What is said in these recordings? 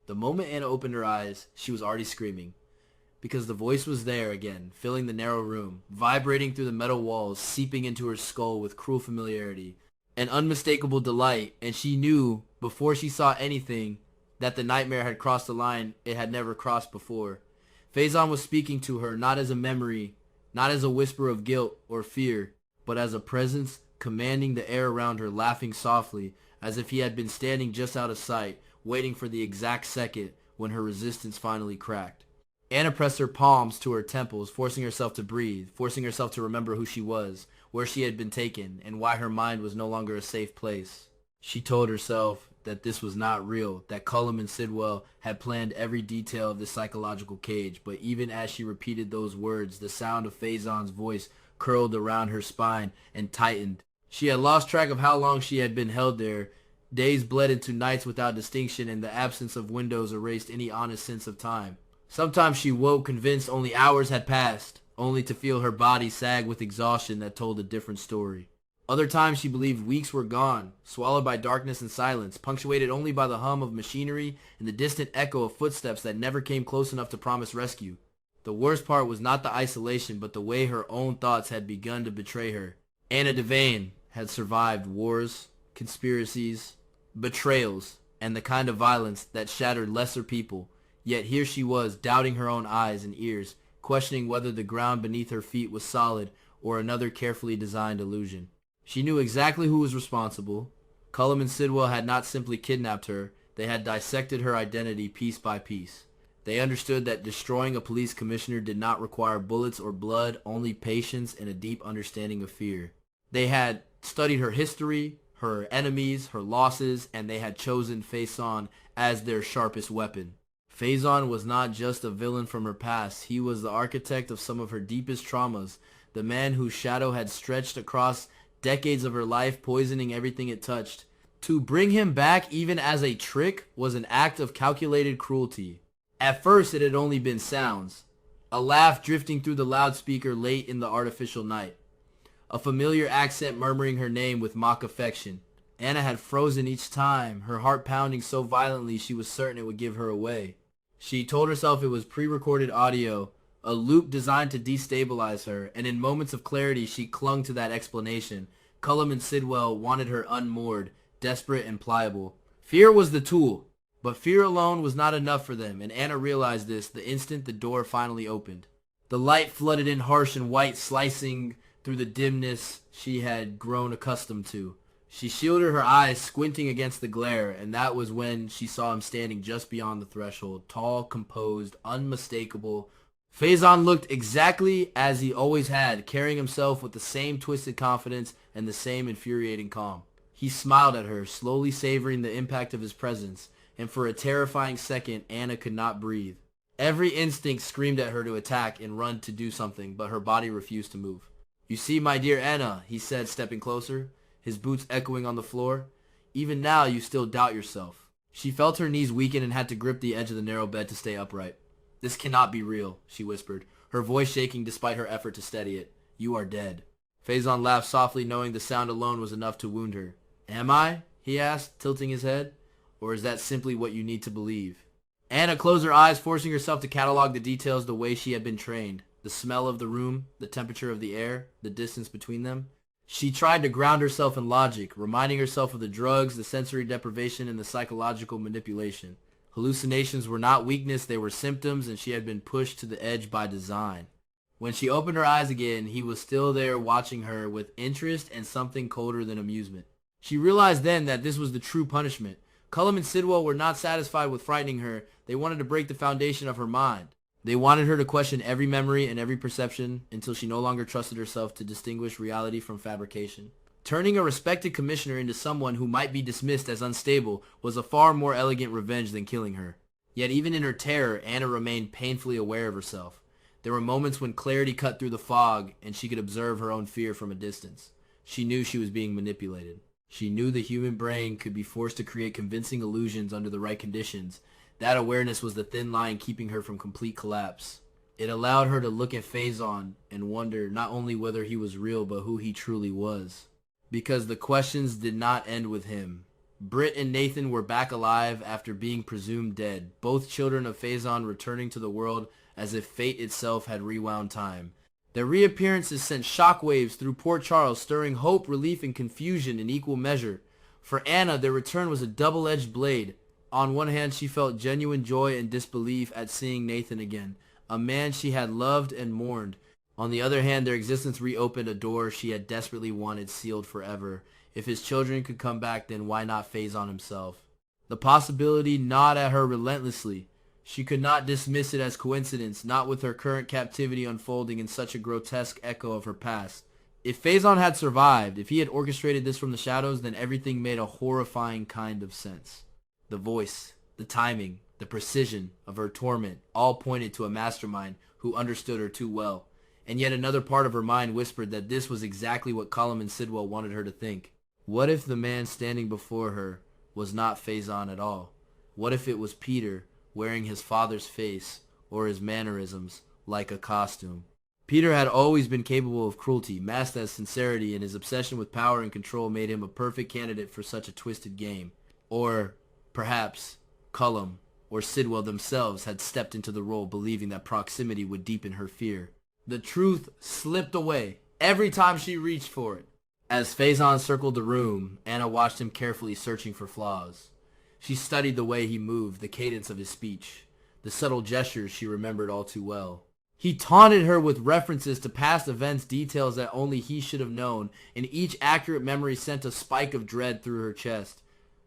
The moment Anna opened her eyes, she was already screaming. Because the voice was there again, filling the narrow room, vibrating through the metal walls, seeping into her skull with cruel familiarity. An unmistakable delight, and she knew, before she saw anything, that the nightmare had crossed a line it had never crossed before. Faison was speaking to her not as a memory, not as a whisper of guilt or fear, but as a presence commanding the air around her, laughing softly, as if he had been standing just out of sight, waiting for the exact second when her resistance finally cracked. Anna pressed her palms to her temples, forcing herself to breathe, forcing herself to remember who she was, where she had been taken, and why her mind was no longer a safe place. She told herself that this was not real, that Cullum and Sidwell had planned every detail of this psychological cage, but even as she repeated those words, the sound of Faison's voice curled around her spine and tightened. She had lost track of how long she had been held there. Days bled into nights without distinction, and the absence of windows erased any honest sense of time. Sometimes she woke convinced only hours had passed, only to feel her body sag with exhaustion that told a different story. Other times she believed weeks were gone, swallowed by darkness and silence, punctuated only by the hum of machinery and the distant echo of footsteps that never came close enough to promise rescue. The worst part was not the isolation, but the way her own thoughts had begun to betray her. Anna Devane had survived wars, conspiracies, betrayals, and the kind of violence that shattered lesser people. Yet here she was, doubting her own eyes and ears, questioning whether the ground beneath her feet was solid or another carefully designed illusion. She knew exactly who was responsible. Cullum and Sidwell had not simply kidnapped her, they had dissected her identity piece by piece. They understood that destroying a police commissioner did not require bullets or blood, only patience and a deep understanding of fear. They had studied her history, her enemies, her losses, and they had chosen Faison as their sharpest weapon. Faison was not just a villain from her past, he was the architect of some of her deepest traumas, the man whose shadow had stretched across decades of her life, poisoning everything it touched. To bring him back even as a trick was an act of calculated cruelty. At first it had only been sounds, a laugh drifting through the loudspeaker late in the artificial night, a familiar accent murmuring her name with mock affection. Anna had frozen each time, her heart pounding so violently she was certain it would give her away. She told herself it was pre-recorded audio, a loop designed to destabilize her, and in moments of clarity she clung to that explanation. Cullum and Sidwell wanted her unmoored, desperate and pliable. Fear was the tool, but fear alone was not enough for them, and Anna realized this the instant the door finally opened. The light flooded in harsh and white, slicing through the dimness she had grown accustomed to. She shielded her eyes, squinting against the glare, and that was when she saw him standing just beyond the threshold, tall, composed, unmistakable. Faison looked exactly as he always had, carrying himself with the same twisted confidence and the same infuriating calm. He smiled at her, slowly savoring the impact of his presence, and for a terrifying second, Anna could not breathe. Every instinct screamed at her to attack and run to do something, but her body refused to move. "You see, my dear Anna," he said, stepping closer, his boots echoing on the floor, "even now you still doubt yourself." She felt her knees weaken and had to grip the edge of the narrow bed to stay upright. "This cannot be real," she whispered, her voice shaking despite her effort to steady it. "You are dead." Faison laughed softly, knowing the sound alone was enough to wound her. "Am I?" he asked, tilting his head. "Or is that simply what you need to believe?" Anna closed her eyes, forcing herself to catalog the details the way she had been trained. The smell of the room, the temperature of the air, the distance between them. She tried to ground herself in logic, reminding herself of the drugs, the sensory deprivation, and the psychological manipulation. Hallucinations were not weakness, they were symptoms, and she had been pushed to the edge by design. When she opened her eyes again, he was still there watching her with interest and something colder than amusement. She realized then that this was the true punishment. Cullum and Sidwell were not satisfied with frightening her, they wanted to break the foundation of her mind. They wanted her to question every memory and every perception until she no longer trusted herself to distinguish reality from fabrication. Turning a respected commissioner into someone who might be dismissed as unstable was a far more elegant revenge than killing her. Yet even in her terror, Anna remained painfully aware of herself. There were moments when clarity cut through the fog and she could observe her own fear from a distance. She knew she was being manipulated. She knew the human brain could be forced to create convincing illusions under the right conditions. That awareness was the thin line keeping her from complete collapse. It allowed her to look at Faison and wonder not only whether he was real but who he truly was. Because the questions did not end with him. Britt and Nathan were back alive after being presumed dead, both children of Faison returning to the world as if fate itself had rewound time. Their reappearances sent shockwaves through Port Charles, stirring hope, relief, and confusion in equal measure. For Anna, their return was a double-edged blade. On one hand, she felt genuine joy and disbelief at seeing Nathan again, a man she had loved and mourned. On the other hand, their existence reopened a door she had desperately wanted sealed forever. If his children could come back, then why not Faison himself? The possibility gnawed at her relentlessly. She could not dismiss it as coincidence, not with her current captivity unfolding in such a grotesque echo of her past. If Faison had survived, if he had orchestrated this from the shadows, then everything made a horrifying kind of sense. The voice, the timing, the precision of her torment all pointed to a mastermind who understood her too well. And yet another part of her mind whispered that this was exactly what Cullum and Sidwell wanted her to think. What if the man standing before her was not Faison at all? What if it was Peter, wearing his father's face, or his mannerisms, like a costume? Peter had always been capable of cruelty, masked as sincerity, and his obsession with power and control made him a perfect candidate for such a twisted game. Or, perhaps, Cullum or Sidwell themselves had stepped into the role believing that proximity would deepen her fear. The truth slipped away every time she reached for it. As Faison circled the room, Anna watched him carefully, searching for flaws. She studied the way he moved, the cadence of his speech, the subtle gestures she remembered all too well. He taunted her with references to past events, details that only he should have known, and each accurate memory sent a spike of dread through her chest.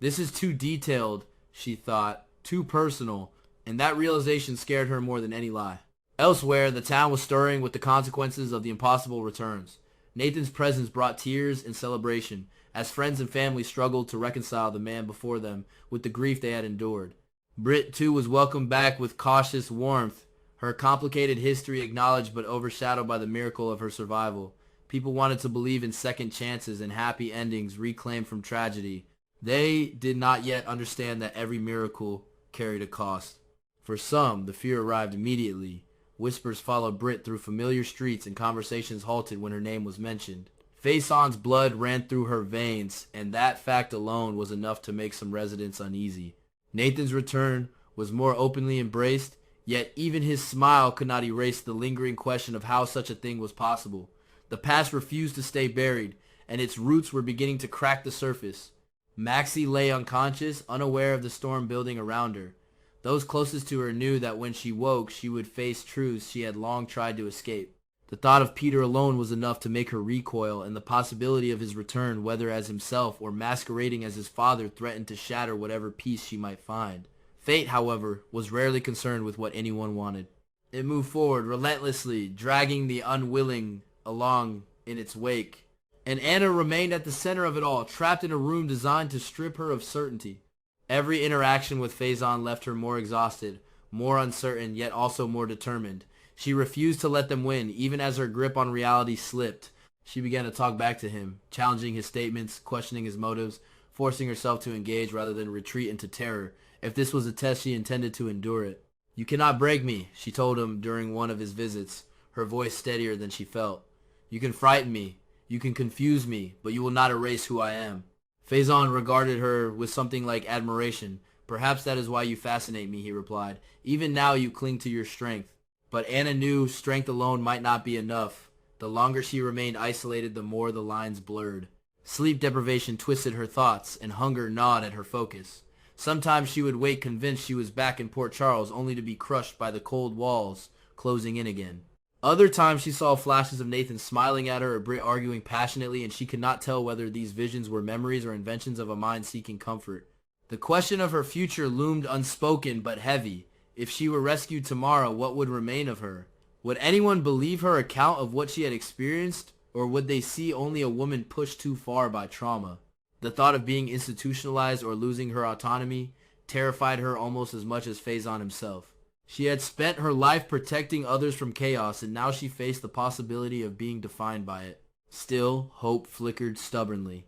This is too detailed, she thought, too personal, and that realization scared her more than any lie. Elsewhere, the town was stirring with the consequences of the impossible returns. Nathan's presence brought tears and celebration, as friends and family struggled to reconcile the man before them with the grief they had endured. Britt, too, was welcomed back with cautious warmth, her complicated history acknowledged but overshadowed by the miracle of her survival. People wanted to believe in second chances and happy endings reclaimed from tragedy. They did not yet understand that every miracle carried a cost. For some, the fear arrived immediately. Whispers followed Britt through familiar streets and conversations halted when her name was mentioned. Faison's blood ran through her veins, and that fact alone was enough to make some residents uneasy. Nathan's return was more openly embraced, yet even his smile could not erase the lingering question of how such a thing was possible. The past refused to stay buried, and its roots were beginning to crack the surface. Maxie lay unconscious, unaware of the storm building around her. Those closest to her knew that when she woke, she would face truths she had long tried to escape. The thought of Peter alone was enough to make her recoil, and the possibility of his return, whether as himself or masquerading as his father, threatened to shatter whatever peace she might find. Fate, however, was rarely concerned with what anyone wanted. It moved forward relentlessly, dragging the unwilling along in its wake. And Anna remained at the center of it all, trapped in a room designed to strip her of certainty. Every interaction with Faison left her more exhausted, more uncertain, yet also more determined. She refused to let them win, even as her grip on reality slipped. She began to talk back to him, challenging his statements, questioning his motives, forcing herself to engage rather than retreat into terror. If this was a test, she intended to endure it. "You cannot break me," she told him during one of his visits, her voice steadier than she felt. "You can frighten me, you can confuse me, but you will not erase who I am." Faison regarded her with something like admiration. "Perhaps that is why you fascinate me," he replied. "Even now you cling to your strength." But Anna knew strength alone might not be enough. The longer she remained isolated, the more the lines blurred. Sleep deprivation twisted her thoughts, and hunger gnawed at her focus. Sometimes she would wake convinced she was back in Port Charles, only to be crushed by the cold walls closing in again. Other times she saw flashes of Nathan smiling at her or Britt arguing passionately, and she could not tell whether these visions were memories or inventions of a mind seeking comfort. The question of her future loomed unspoken but heavy. If she were rescued tomorrow, what would remain of her? Would anyone believe her account of what she had experienced, or would they see only a woman pushed too far by trauma? The thought of being institutionalized or losing her autonomy terrified her almost as much as Faison himself. She had spent her life protecting others from chaos, and now she faced the possibility of being defined by it. Still, hope flickered stubbornly.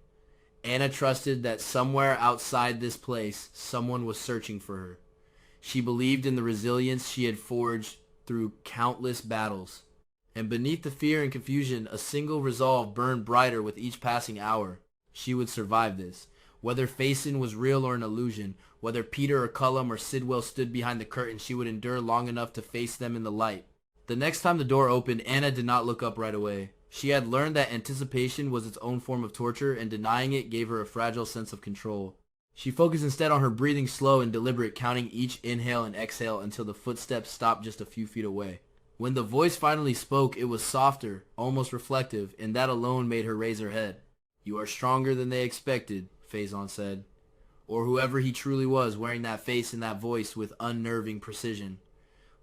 Anna trusted that somewhere outside this place, someone was searching for her. She believed in the resilience she had forged through countless battles. And beneath the fear and confusion, a single resolve burned brighter with each passing hour. She would survive this. Whether Faison was real or an illusion, whether Peter or Cullum or Sidwell stood behind the curtain, she would endure long enough to face them in the light. The next time the door opened, Anna did not look up right away. She had learned that anticipation was its own form of torture, and denying it gave her a fragile sense of control. She focused instead on her breathing slow and deliberate, counting each inhale and exhale until the footsteps stopped just a few feet away. When the voice finally spoke, it was softer, almost reflective, and that alone made her raise her head. "You are stronger than they expected," Faison said. Or whoever he truly was, wearing that face and that voice with unnerving precision.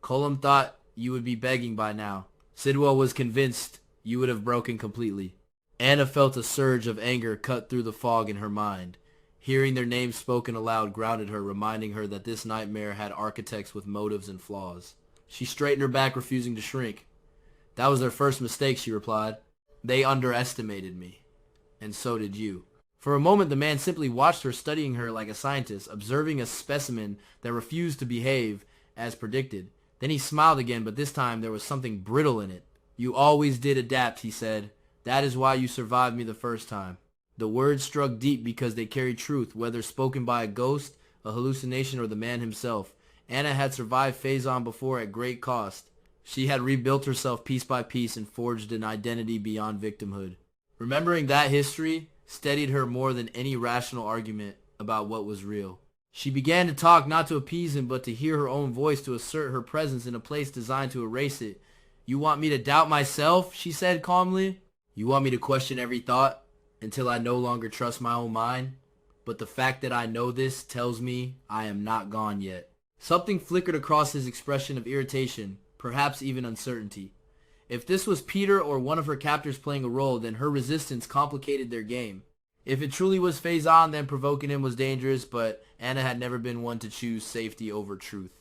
"Cullum thought you would be begging by now. Sidwell was convinced you would have broken completely." Anna felt a surge of anger cut through the fog in her mind. Hearing their names spoken aloud grounded her, reminding her that this nightmare had architects with motives and flaws. She straightened her back, refusing to shrink. "That was their first mistake," she replied. "They underestimated me. And so did you." For a moment the man simply watched her, studying her like a scientist, observing a specimen that refused to behave as predicted. Then he smiled again, but this time there was something brittle in it. "You always did adapt," he said. "That is why you survived me the first time." The words struck deep because they carried truth, whether spoken by a ghost, a hallucination, or the man himself. Anna had survived Faison before at great cost. She had rebuilt herself piece by piece and forged an identity beyond victimhood. Remembering that history steadied her more than any rational argument about what was real. She began to talk, not to appease him, but to hear her own voice, to assert her presence in a place designed to erase it. "You want me to doubt myself?" she said calmly. "You want me to question every thought until I no longer trust my own mind? But the fact that I know this tells me I am not gone yet." Something flickered across his expression of irritation, perhaps even uncertainty. If this was Peter or one of her captors playing a role, then her resistance complicated their game. If it truly was Faison, then provoking him was dangerous, but Anna had never been one to choose safety over truth.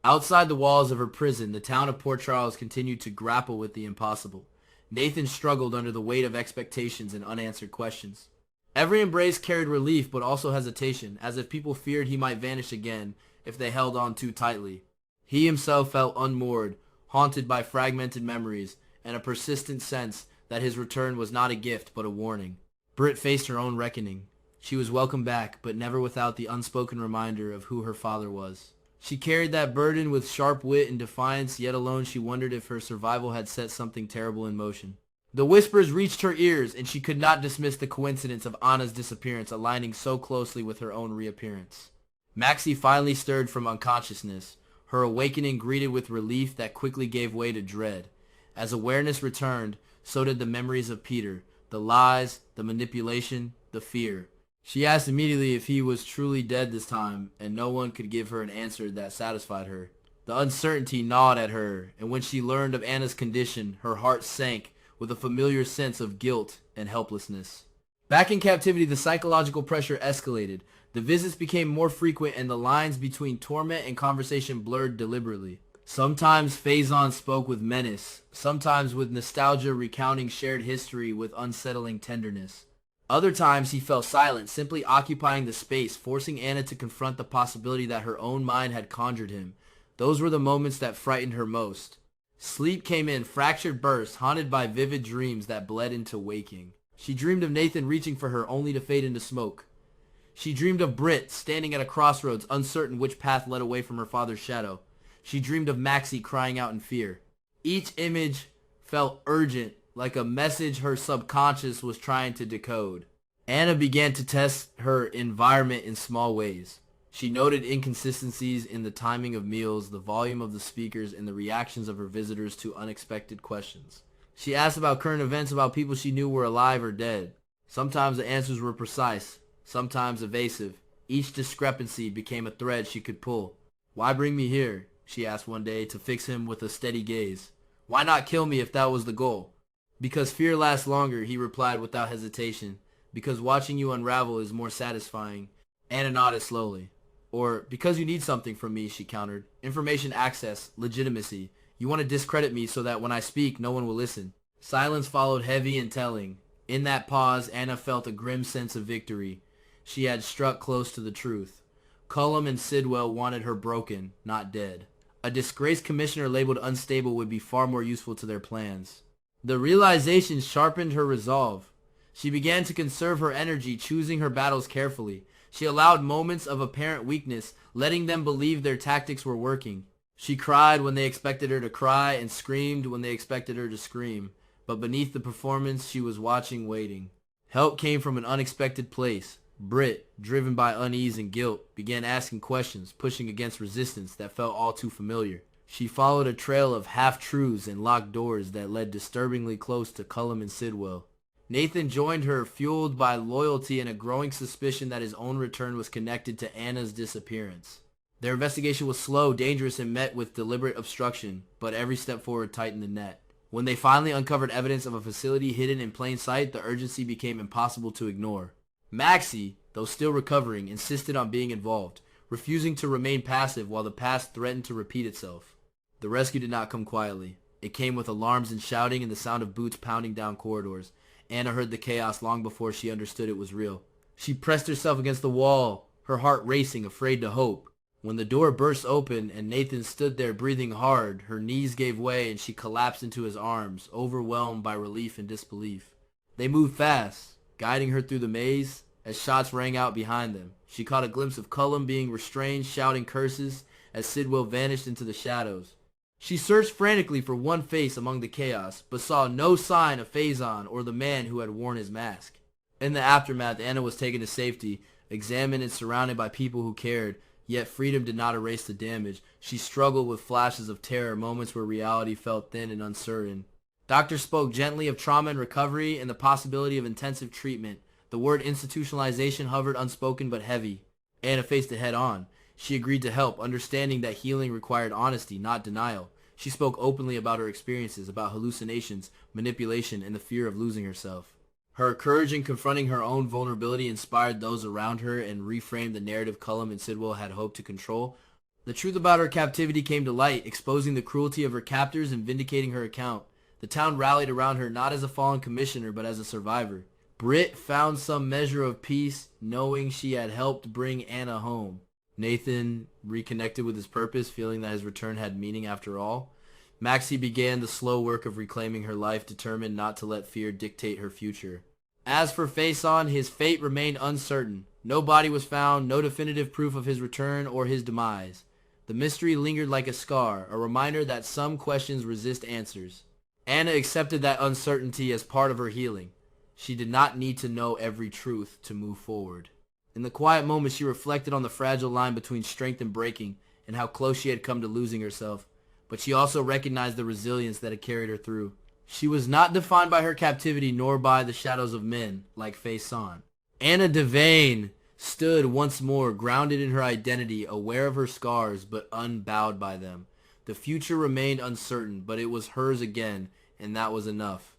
Outside the walls of her prison, the town of Port Charles continued to grapple with the impossible. Nathan struggled under the weight of expectations and unanswered questions. Every embrace carried relief, but also hesitation, as if people feared he might vanish again if they held on too tightly. He himself felt unmoored, haunted by fragmented memories, and a persistent sense that his return was not a gift but a warning. Britt faced her own reckoning. She was welcome back, but never without the unspoken reminder of who her father was. She carried that burden with sharp wit and defiance, yet alone she wondered if her survival had set something terrible in motion. The whispers reached her ears, and she could not dismiss the coincidence of Anna's disappearance aligning so closely with her own reappearance. Maxie finally stirred from unconsciousness, her awakening greeted with relief that quickly gave way to dread. As awareness returned, so did the memories of Peter, the lies, the manipulation, the fear. She asked immediately if he was truly dead this time, and no one could give her an answer that satisfied her. The uncertainty gnawed at her, and when she learned of Anna's condition, her heart sank with a familiar sense of guilt and helplessness. Back in captivity, the psychological pressure escalated. The visits became more frequent, and the lines between torment and conversation blurred deliberately. Sometimes Faison spoke with menace, sometimes with nostalgia recounting shared history with unsettling tenderness. Other times he fell silent, simply occupying the space, forcing Anna to confront the possibility that her own mind had conjured him. Those were the moments that frightened her most. Sleep came in fractured bursts, haunted by vivid dreams that bled into waking. She dreamed of Nathan reaching for her only to fade into smoke. She dreamed of Britt standing at a crossroads, uncertain which path led away from her father's shadow. She dreamed of Maxie crying out in fear. Each image felt urgent, like a message her subconscious was trying to decode. Anna began to test her environment in small ways. She noted inconsistencies in the timing of meals, the volume of the speakers, and the reactions of her visitors to unexpected questions. She asked about current events, about people she knew were alive or dead. Sometimes the answers were precise, sometimes evasive. Each discrepancy became a thread she could pull. "Why bring me here?" she asked one day, to fix him with a steady gaze. "Why not kill me if that was the goal?" "Because fear lasts longer," he replied without hesitation. "Because watching you unravel is more satisfying." Anna nodded slowly. "Or because you need something from me," she countered. "Information, access, legitimacy. You want to discredit me so that when I speak, no one will listen." Silence followed, heavy and telling. In that pause, Anna felt a grim sense of victory. She had struck close to the truth. Cullum and Sidwell wanted her broken, not dead. A disgraced commissioner labeled unstable would be far more useful to their plans. The realization sharpened her resolve. She began to conserve her energy, choosing her battles carefully. She allowed moments of apparent weakness, letting them believe their tactics were working. She cried when they expected her to cry and screamed when they expected her to scream. But beneath the performance, she was watching, waiting. Help came from an unexpected place. Britt, driven by unease and guilt, began asking questions, pushing against resistance that felt all too familiar. She followed a trail of half-truths and locked doors that led disturbingly close to Cullum and Sidwell. Nathan joined her, fueled by loyalty and a growing suspicion that his own return was connected to Anna's disappearance. Their investigation was slow, dangerous, and met with deliberate obstruction, but every step forward tightened the net. When they finally uncovered evidence of a facility hidden in plain sight, the urgency became impossible to ignore. Maxie, though still recovering, insisted on being involved, refusing to remain passive while the past threatened to repeat itself. The rescue did not come quietly. It came with alarms and shouting and the sound of boots pounding down corridors. Anna heard the chaos long before she understood it was real. She pressed herself against the wall, her heart racing, afraid to hope. When the door burst open and Nathan stood there breathing hard, her knees gave way and she collapsed into his arms, overwhelmed by relief and disbelief. They moved fast, guiding her through the maze. As shots rang out behind them, she caught a glimpse of Cullum being restrained, shouting curses as Sidwell vanished into the shadows. She searched frantically for one face among the chaos, but saw no sign of Faison or the man who had worn his mask. In the aftermath, Anna was taken to safety, examined and surrounded by people who cared, yet freedom did not erase the damage. She struggled with flashes of terror, moments where reality felt thin and uncertain. Doctors spoke gently of trauma and recovery and the possibility of intensive treatment. The word institutionalization hovered unspoken but heavy. Anna faced it head on. She agreed to help, understanding that healing required honesty, not denial. She spoke openly about her experiences, about hallucinations, manipulation, and the fear of losing herself. Her courage in confronting her own vulnerability inspired those around her and reframed the narrative Cullum and Sidwell had hoped to control. The truth about her captivity came to light, exposing the cruelty of her captors and vindicating her account. The town rallied around her not as a fallen commissioner, but as a survivor. Britt found some measure of peace, knowing she had helped bring Anna home. Nathan reconnected with his purpose, feeling that his return had meaning after all. Maxie began the slow work of reclaiming her life, determined not to let fear dictate her future. As for Faison, his fate remained uncertain. No body was found, no definitive proof of his return or his demise. The mystery lingered like a scar, a reminder that some questions resist answers. Anna accepted that uncertainty as part of her healing. She did not need to know every truth to move forward. In the quiet moments, she reflected on the fragile line between strength and breaking, and how close she had come to losing herself. But she also recognized the resilience that had carried her through. She was not defined by her captivity nor by the shadows of men, like Faison. Anna Devane stood once more, grounded in her identity, aware of her scars, but unbowed by them. The future remained uncertain, but it was hers again, and that was enough.